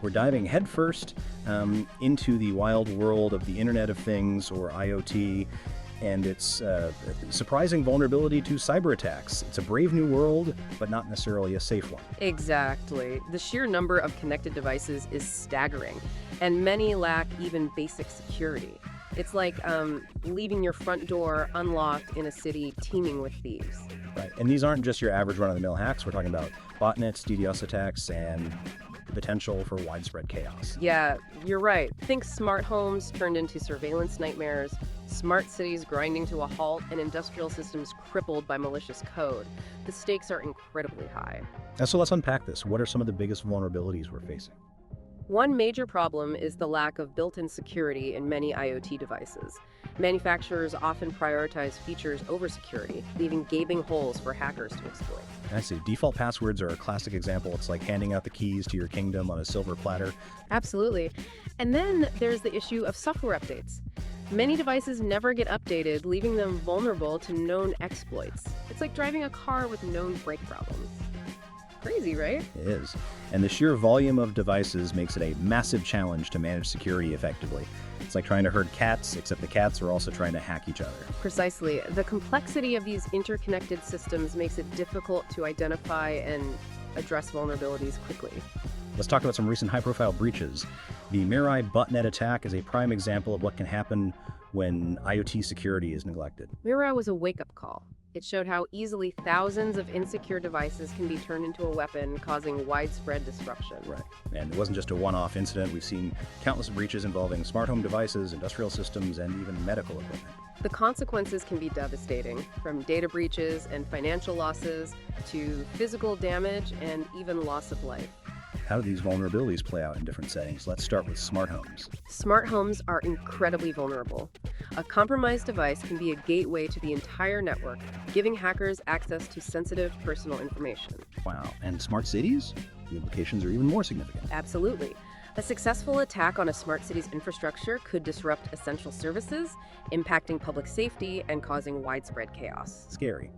We're diving headfirst into the wild world of the Internet of Things, or IoT, and its surprising vulnerability to cyber attacks. It's a brave new world, but not necessarily a safe one. Exactly. The sheer number of connected devices is staggering, and many lack even basic security. It's like leaving your front door unlocked in a city teeming with thieves. Right, and these aren't just your average run-of-the-mill hacks. We're talking about botnets, DDoS attacks, and the potential for widespread chaos. Yeah, you're right. Think smart homes turned into surveillance nightmares, smart cities grinding to a halt, and industrial systems crippled by malicious code. The stakes are incredibly high. So let's unpack this. What are some of the biggest vulnerabilities we're facing? One major problem is the lack of built-in security in many IoT devices. Manufacturers often prioritize features over security, leaving gaping holes for hackers to exploit. I see. Default passwords are a classic example. It's like handing out the keys to your kingdom on a silver platter. Absolutely. And then there's the issue of software updates. Many devices never get updated, leaving them vulnerable to known exploits. It's like driving a car with known brake problems. Crazy, right? It is. And the sheer volume of devices makes it a massive challenge to manage security effectively. It's like trying to herd cats, except the cats are also trying to hack each other. Precisely. The complexity of these interconnected systems makes it difficult to identify and address vulnerabilities quickly. Let's talk about some recent high-profile breaches. The Mirai botnet attack is a prime example of what can happen when IoT security is neglected. Mirai was a wake-up call. It showed how easily thousands of insecure devices can be turned into a weapon, causing widespread disruption. Right. And it wasn't just a one-off incident. We've seen countless breaches involving smart home devices, industrial systems, and even medical equipment. The consequences can be devastating, from data breaches and financial losses to physical damage and even loss of life. How do these vulnerabilities play out in different settings? Let's start with smart homes. Smart homes are incredibly vulnerable. A compromised device can be a gateway to the entire network, giving hackers access to sensitive personal information. Wow. And smart cities? The implications are even more significant. Absolutely. A successful attack on a smart city's infrastructure could disrupt essential services, impacting public safety and causing widespread chaos. Scary.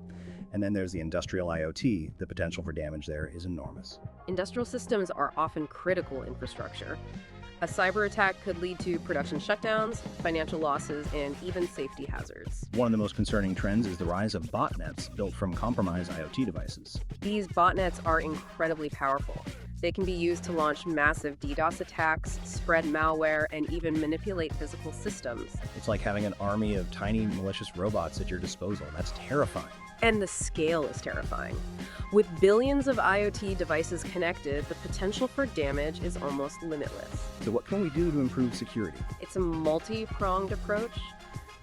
And then there's the industrial IoT. The potential for damage there is enormous. Industrial systems are often critical infrastructure. A cyber attack could lead to production shutdowns, financial losses, and even safety hazards. One of the most concerning trends is the rise of botnets built from compromised IoT devices. These botnets are incredibly powerful. They can be used to launch massive DDoS attacks, spread malware, and even manipulate physical systems. It's like having an army of tiny malicious robots at your disposal. That's terrifying. And the scale is terrifying. With billions of IoT devices connected, the potential for damage is almost limitless. So what can we do to improve security? It's a multi-pronged approach.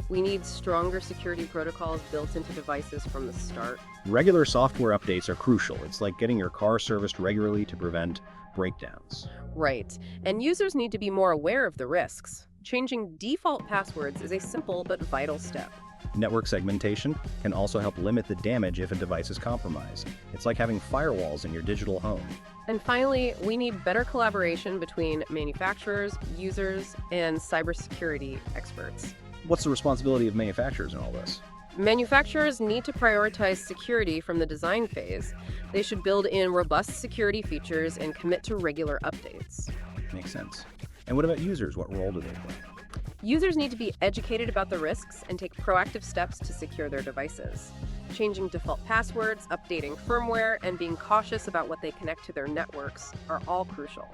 We need stronger security protocols built into devices from the start. Regular software updates are crucial. It's like getting your car serviced regularly to prevent breakdowns. Right. And users need to be more aware of the risks. Changing default passwords is a simple but vital step. Network segmentation can also help limit the damage if a device is compromised. It's like having firewalls in your digital home. And finally, we need better collaboration between manufacturers, users, and cybersecurity experts. What's the responsibility of manufacturers in all this? Manufacturers need to prioritize security from the design phase. They should build in robust security features and commit to regular updates. Makes sense. And what about users? What role do they play? Users need to be educated about the risks and take proactive steps to secure their devices. Changing default passwords, updating firmware, and being cautious about what they connect to their networks are all crucial.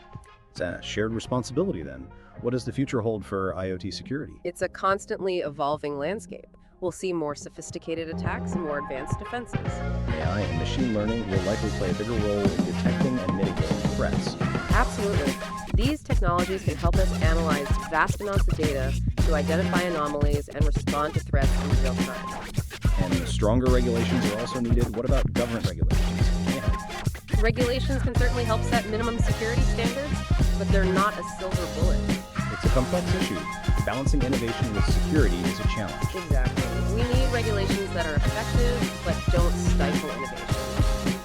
It's a shared responsibility then. What does the future hold for IoT security? It's a constantly evolving landscape. We'll see more sophisticated attacks and more advanced defenses. AI and machine learning will likely play a bigger role in detecting and mitigating threats. Absolutely. These technologies can help us analyze vast amounts of data to identify anomalies and respond to threats in real time. And stronger regulations are also needed. What about government regulations? Yeah. Regulations can certainly help set minimum security standards, but they're not a silver bullet. It's a complex issue. Balancing innovation with security is a challenge. Exactly. We need regulations that are effective, but don't stifle innovation.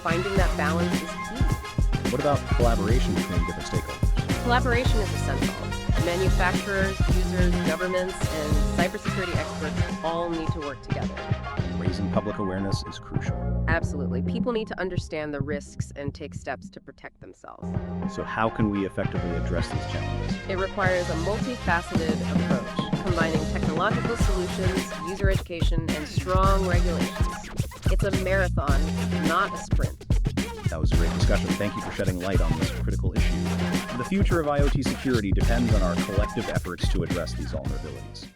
Finding that balance is key. What about collaboration between different stakeholders? Collaboration is essential. Manufacturers, users, governments, and cybersecurity experts all need to work together. And raising raising public awareness is crucial. Absolutely. People need to understand the risks and take steps to protect themselves. So how can we effectively address these challenges? It requires a multifaceted approach, combining technological solutions, user education, and strong regulations. It's a marathon, not a sprint. That was a great discussion. Thank you for shedding light on this critical issue. The future of IoT security depends on our collective efforts to address these vulnerabilities.